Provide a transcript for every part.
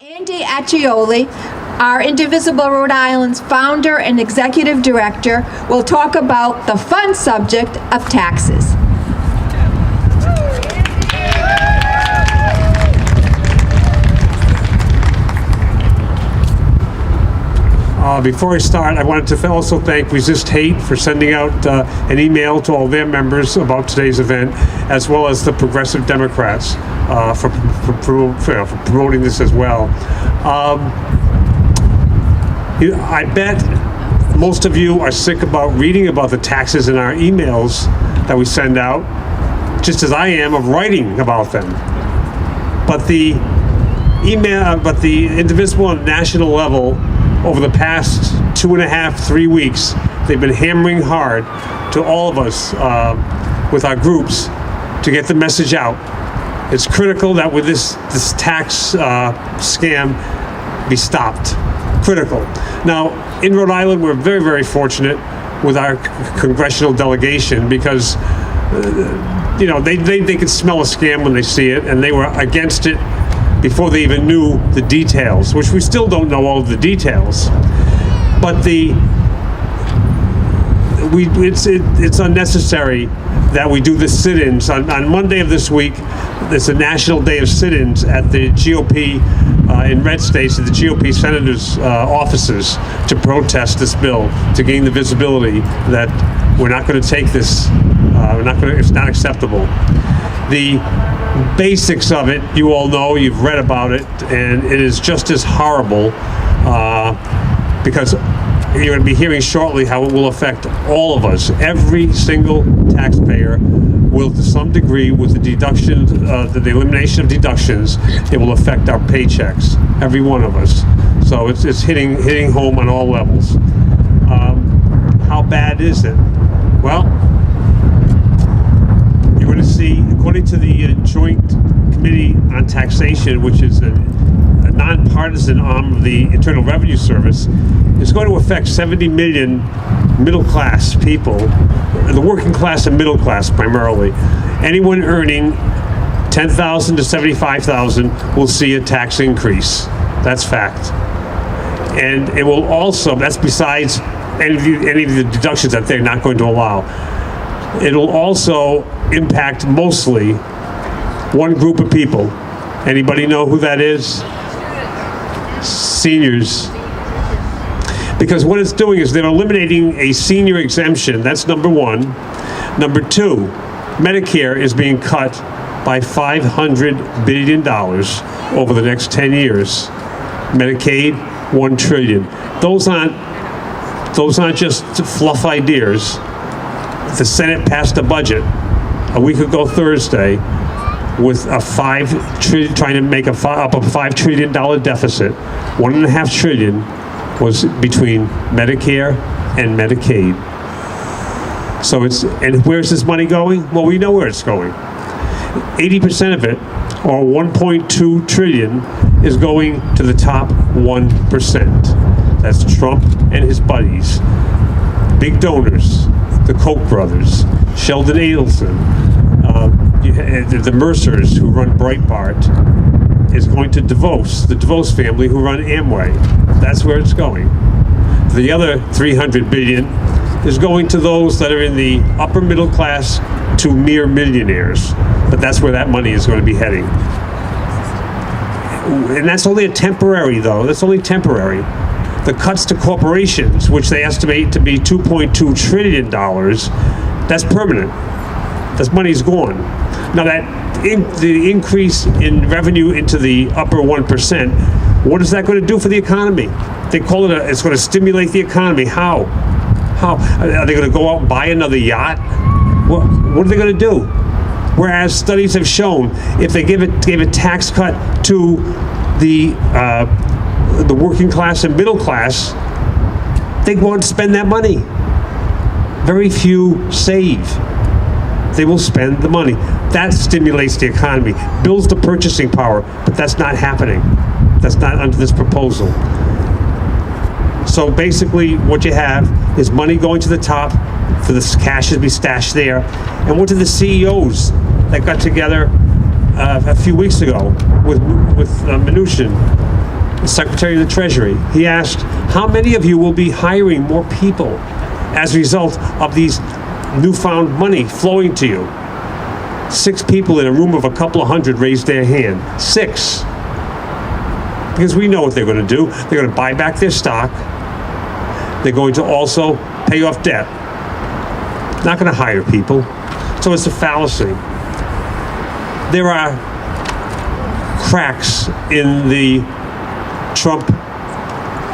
Andy Accioli, our Indivisible Rhode Island's founder and executive director, will talk about the fun subject of taxes. Before I start, I wanted to also thank Resist Hate for sending out an email to all their members about today's event, as well as the Progressive Democrats for promoting this as well. I bet most of you are sick about reading about the taxes in our emails that we send out, just as I am of writing about them. But the Indivisible on national level, over the past 2.5, 3 weeks, they've been hammering hard to all of us with our groups to get the message out. It's critical that with this tax scam be stopped. Critical. Now, in Rhode Island, we're very, very fortunate with our congressional delegation because, they can smell a scam when they see it, and they were against it before they even knew the details, which we still don't know all of the details. But it's unnecessary that we do the sit-ins. On Monday of this week, there's a national day of sit-ins at the GOP in red states, at the GOP senators' offices to protest this bill, to gain the visibility that we're not going to take this, it's not acceptable. The basics of it, you all know, you've read about it, and it is just as horrible because you're going to be hearing shortly how it will affect all of us. Every single taxpayer will, to some degree, with the deductions, the elimination of deductions, it will affect our paychecks, every one of us. So it's hitting home on all levels. How bad is it? Well, you're going to see, according to the Joint Committee on Taxation, which is a nonpartisan arm of the Internal Revenue Service, it's going to affect 70 million middle-class people, the working class and middle class primarily. Anyone earning $10,000 to $75,000 will see a tax increase. That's fact. And it will also, that's besides any of the deductions that they're not going to allow. It'll also impact mostly one group of people. Anybody know who that is? Seniors. Because what it's doing is they're eliminating a senior exemption. That's number one. Number two, Medicare is being cut by $500 billion over the next 10 years. Medicaid, $1 trillion. Those aren't just fluff ideas. The Senate passed a budget a week ago Thursday with trying to make up a $5 trillion deficit. $1.5 trillion was between Medicare and Medicaid. So and where's this money going? Well, we know where it's going. 80% of it, or $1.2 trillion, is going to the top 1%. That's Trump and his buddies. Big donors, the Koch brothers, Sheldon Adelson, the Mercers who run Breitbart, is going to DeVos, the DeVos family who run Amway. That's where it's going. The other $300 billion is going to those that are in the upper middle class to mere millionaires. But that's where that money is going to be heading. And that's only a temporary, though. That's only temporary. The cuts to corporations, which they estimate to be $2.2 trillion, that's permanent. That money's gone. Now, the increase in revenue into the upper 1%, what is that going to do for the economy? They call it's going to stimulate the economy. How? Are they going to go out and buy another yacht? What are they going to do? Whereas studies have shown, if they gave a tax cut to the working class and middle class, they won't spend that money. Very few save. They will spend the money. That stimulates the economy, builds the purchasing power, but that's not happening. That's not under this proposal. So basically what you have is money going to the top for this cash to be stashed there. And what did the CEOs that got together a few weeks ago with Mnuchin the Secretary of the Treasury. He asked, how many of you will be hiring more people as a result of these newfound money flowing to you? 6 people in a room of a couple of hundred raised their hand. 6. Because we know what they're going to do. They're going to buy back their stock. They're going to also pay off debt. Not going to hire people. So it's a fallacy. There are cracks in the Trump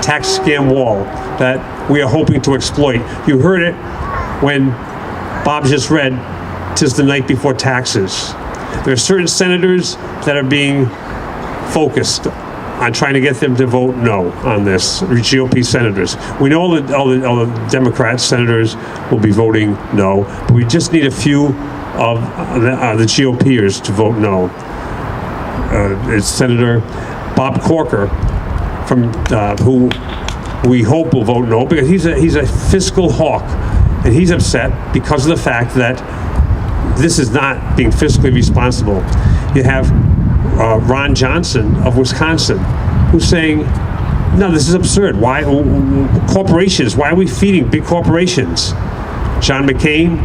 tax scam wall that we are hoping to exploit. You heard it when Bob just read, "'Tis the night before taxes." There are certain senators that are being focused on trying to get them to vote no on this, GOP senators. We know all the Democrat senators will be voting no, but we just need a few of the GOPers to vote no. It's Senator Bob Corker, from who we hope will vote no, because he's a fiscal hawk, and he's upset because of the fact that this is not being fiscally responsible. You have Ron Johnson of Wisconsin, who's saying, no, this is absurd. Why corporations? Why are we feeding big corporations? John McCain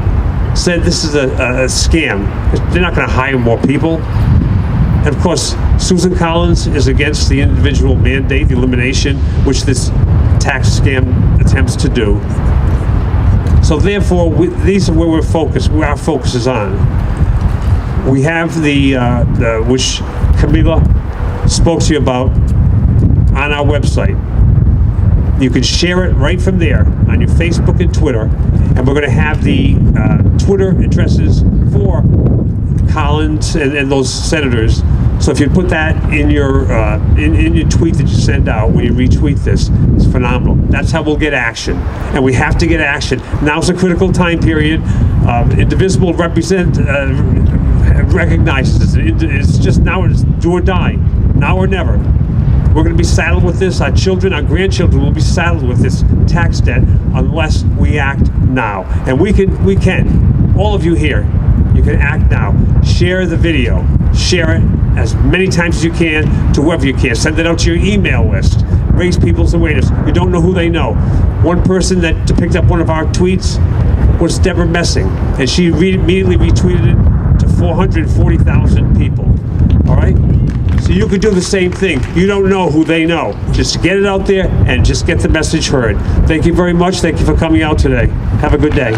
said this is a scam. They're not going to hire more people. And of course, Susan Collins is against the individual mandate, the elimination, which this tax scam attempts to do. So therefore, these are where we're focused, where our focus is on. We have the which Camila spoke to you about on our website. You can share it right from there on your Facebook and Twitter. And we're going to have the Twitter addresses for Collins and those senators. So if you put that in your in your tweet that you send out when you retweet this, it's phenomenal. That's how we'll get action, and we have to get action. Now's a critical time period. Indivisible recognizes it's just now. It's do or die, now or never. We're going to be saddled with this. Our children, our grandchildren will be saddled with this tax debt unless we act now. And we can. All of you here, you can act now. Share the video. Share it as many times as you can to whoever you can. Send it out to your email list. Raise people's awareness. You don't know who they know. One person that picked up one of our tweets was Deborah Messing, and she immediately retweeted it to 440,000 people. All right? So you could do the same thing. You don't know who they know. Just get it out there and just get the message heard. Thank you very much. Thank you for coming out today. Have a good day.